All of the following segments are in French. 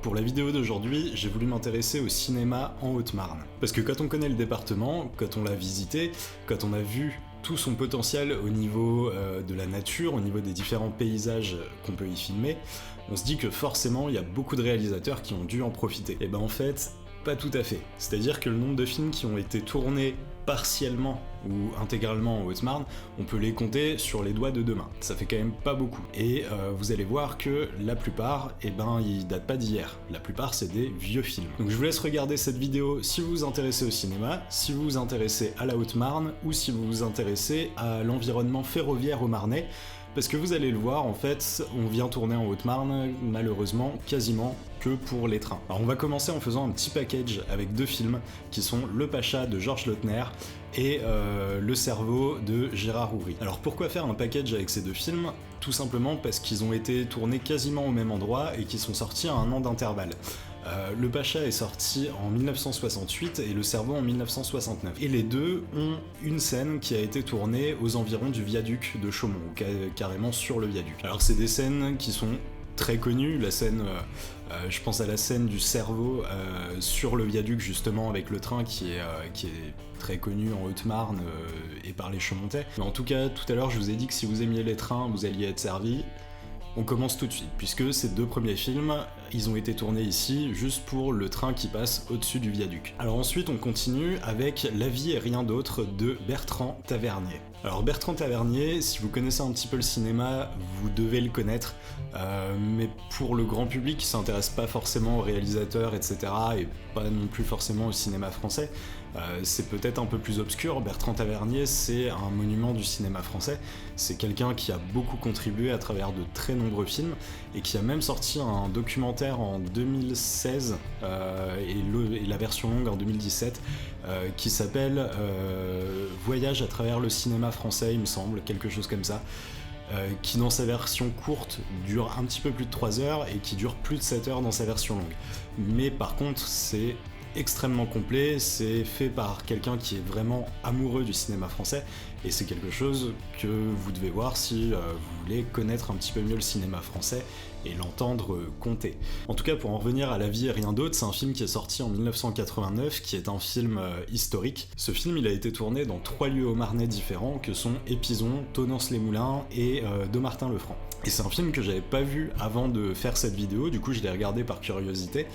pour la vidéo d'aujourd'hui, j'ai voulu m'intéresser au cinéma en Haute-Marne. Parce que quand on connaît le département, quand on l'a visité, quand on a vu tout son potentiel au niveau de la nature, au niveau des différents paysages qu'on peut y filmer, on se dit que forcément il y a beaucoup de réalisateurs qui ont dû en profiter. Et ben en fait, pas tout à fait. C'est-à-dire que le nombre de films qui ont été tournés partiellement ou intégralement en Haute-Marne, on peut les compter sur les doigts de deux mains. Ça fait quand même pas beaucoup. Et vous allez voir que la plupart, ils datent pas d'hier. La plupart, c'est des vieux films. Donc je vous laisse regarder cette vidéo si vous vous intéressez au cinéma, si vous vous intéressez à la Haute-Marne, ou si vous vous intéressez à l'environnement ferroviaire au Marnais, parce que vous allez le voir, en fait, on vient tourner en Haute-Marne, malheureusement, quasiment que pour les trains. Alors on va commencer en faisant un petit package avec deux films, qui sont Le Pacha de Georges Lautner et Le Cerveau de Gérard Houry. Alors pourquoi faire un package avec ces deux films ? Tout simplement parce qu'ils ont été tournés quasiment au même endroit et qu'ils sont sortis à un an d'intervalle. Le Pacha est sorti en 1968 et Le Cerveau en 1969. Et les deux ont une scène qui a été tournée aux environs du viaduc de Chaumont, carrément sur le viaduc. Alors c'est des scènes qui sont très connues, la scène, je pense à la scène du Cerveau sur le viaduc justement avec le train qui est très connu en Haute-Marne et par les Chaumontais. Mais en tout cas, tout à l'heure je vous ai dit que si vous aimiez les trains, vous alliez être servi. On commence tout de suite, puisque ces deux premiers films, ils ont été tournés ici juste pour le train qui passe au-dessus du viaduc. Alors ensuite, on continue avec La vie et rien d'autre de Bertrand Tavernier. Alors Bertrand Tavernier, si vous connaissez un petit peu le cinéma, vous devez le connaître, mais pour le grand public qui s'intéresse pas forcément aux réalisateurs, etc., et pas non plus forcément au cinéma français, c'est peut-être un peu plus obscur. Bertrand Tavernier, c'est un monument du cinéma français, c'est quelqu'un qui a beaucoup contribué à travers de très nombreux films, et qui a même sorti un documentaire en 2016, et la version longue en 2017, qui s'appelle Voyage à travers le cinéma français, il me semble, quelque chose comme ça, qui dans sa version courte dure un petit peu plus de 3 heures et qui dure plus de 7 heures dans sa version longue. Mais par contre, c'est extrêmement complet, c'est fait par quelqu'un qui est vraiment amoureux du cinéma français, et c'est quelque chose que vous devez voir si vous voulez connaître un petit peu mieux le cinéma français et l'entendre compter. En tout cas, pour en revenir à La vie et rien d'autre, c'est un film qui est sorti en 1989, qui est un film historique. Ce film, il a été tourné dans 3 lieux haut-marnais différents, que sont Épizon, Tonnance-les-Moulins et Dommartin-le-Franc. Et c'est un film que j'avais pas vu avant de faire cette vidéo, du coup je l'ai regardé par curiosité.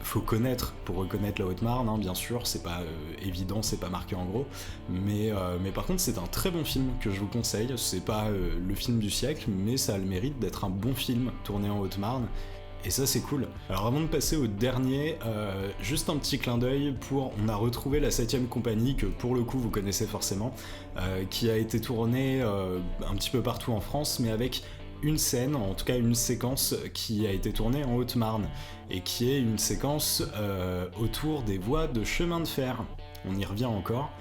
Faut connaître pour reconnaître la Haute-Marne, hein, bien sûr, c'est pas évident, c'est pas marqué en gros, mais par contre c'est un très bon film que je vous conseille. C'est pas le film du siècle, mais ça a le mérite d'être un bon film tourné en Haute-Marne, et ça c'est cool. Alors avant de passer au dernier, juste un petit clin d'œil on a retrouvé la 7ème compagnie, que pour le coup vous connaissez forcément, qui a été tournée un petit peu partout en France, mais avec une scène, en tout cas une séquence qui a été tournée en Haute-Marne, et qui est une séquence autour des voies de chemin de fer. On y revient encore.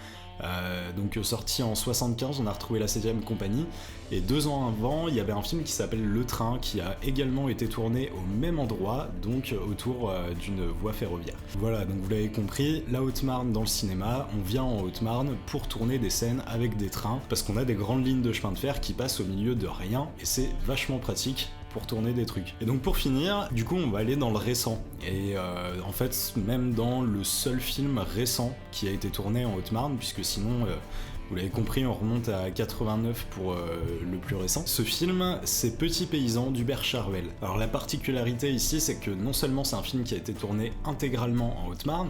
Donc sorti en 75, on a retrouvé la 7ème compagnie, et 2 ans avant, il y avait un film qui s'appelle Le Train, qui a également été tourné au même endroit, donc autour d'une voie ferroviaire. Voilà, donc vous l'avez compris, la Haute-Marne dans le cinéma, on vient en Haute-Marne pour tourner des scènes avec des trains, parce qu'on a des grandes lignes de chemin de fer qui passent au milieu de rien, et c'est vachement pratique pour tourner des trucs. Et donc pour finir, du coup on va aller dans le récent, et en fait même dans le seul film récent qui a été tourné en Haute-Marne, puisque sinon vous l'avez compris, on remonte à 89 pour le plus récent. Ce film, c'est Petit Paysan d'Hubert Charvel. Alors la particularité ici, c'est que non seulement c'est un film qui a été tourné intégralement en Haute-Marne,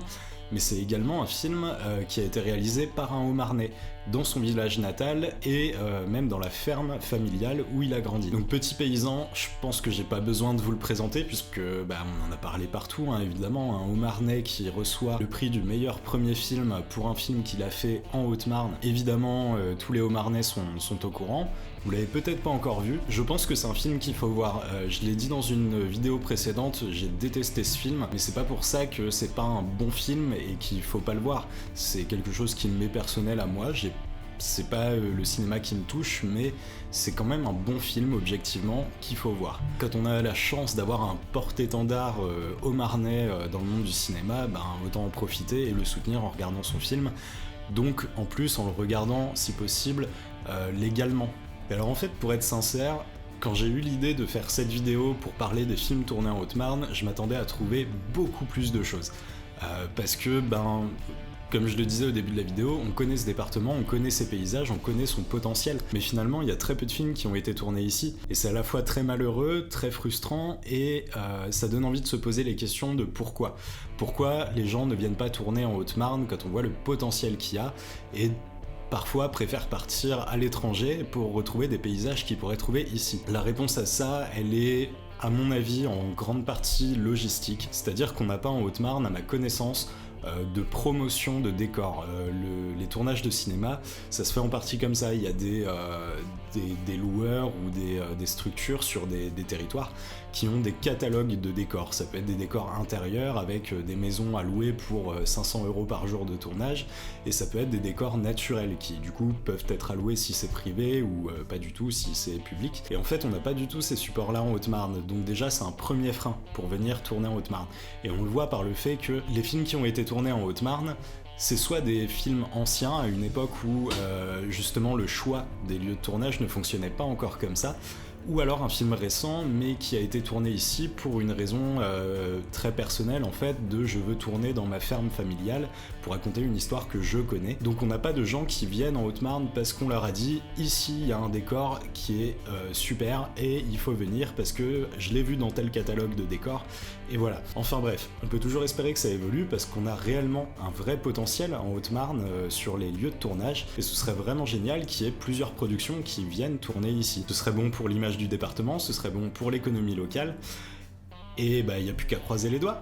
mais c'est également un film qui a été réalisé par un Haut-Marnais, dans son village natal et même dans la ferme familiale où il a grandi. Donc Petit Paysan, je pense que j'ai pas besoin de vous le présenter, puisque on en a parlé partout, hein, évidemment, un Haut-Marnais qui reçoit le prix du meilleur premier film pour un film qu'il a fait en Haute-Marne. Évidemment, tous les Haut-Marnais sont au courant. Vous l'avez peut-être pas encore vu, je pense que c'est un film qu'il faut voir. Je l'ai dit dans une vidéo précédente, j'ai détesté ce film, mais c'est pas pour ça que c'est pas un bon film et qu'il faut pas le voir. C'est quelque chose qui m'est personnel à moi, c'est pas le cinéma qui me touche, mais c'est quand même un bon film objectivement qu'il faut voir. Quand on a la chance d'avoir un porte-étendard haut-marnais dans le monde du cinéma, autant en profiter et le soutenir en regardant son film. Donc en plus en le regardant si possible légalement. Et alors en fait, pour être sincère, Quand j'ai eu l'idée de faire cette vidéo pour parler des films tournés en Haute-Marne, je m'attendais à trouver beaucoup plus de choses. Parce que, comme je le disais au début de la vidéo, on connaît ce département, on connaît ses paysages, on connaît son potentiel. Mais finalement, il y a très peu de films qui ont été tournés ici. Et c'est à la fois très malheureux, très frustrant, et ça donne envie de se poser les questions de pourquoi. Pourquoi les gens ne viennent pas tourner en Haute-Marne quand on voit le potentiel qu'il y a, et parfois préfèrent partir à l'étranger pour retrouver des paysages qu'ils pourraient trouver ici. La réponse à ça, elle est, à mon avis, en grande partie logistique. C'est-à-dire qu'on n'a pas en Haute-Marne, à ma connaissance, de promotion de décors. Les tournages de cinéma, ça se fait en partie comme ça. Il y a des loueurs ou des structures sur des territoires qui ont des catalogues de décors. Ça peut être des décors intérieurs avec des maisons à louer pour 500 € par jour de tournage, et ça peut être des décors naturels qui du coup peuvent être alloués si c'est privé ou pas du tout si c'est public. Et en fait, on n'a pas du tout ces supports-là en Haute-Marne, donc déjà c'est un premier frein pour venir tourner en Haute-Marne. Et on le voit par le fait que les films qui ont été tournés en Haute-Marne, c'est soit des films anciens à une époque où justement le choix des lieux de tournage ne fonctionnait pas encore comme ça, ou alors un film récent mais qui a été tourné ici pour une raison très personnelle en fait, de je veux tourner dans ma ferme familiale pour raconter une histoire que je connais. Donc on n'a pas de gens qui viennent en Haute-Marne parce qu'on leur a dit ici il y a un décor qui est super et il faut venir parce que je l'ai vu dans tel catalogue de décors, et voilà. Enfin bref, on peut toujours espérer que ça évolue parce qu'on a réellement un vrai potentiel en Haute-Marne sur les lieux de tournage, et ce serait vraiment génial qu'il y ait plusieurs productions qui viennent tourner ici. Ce serait bon pour l'image du département, ce serait bon pour l'économie locale, et il n'y a plus qu'à croiser les doigts.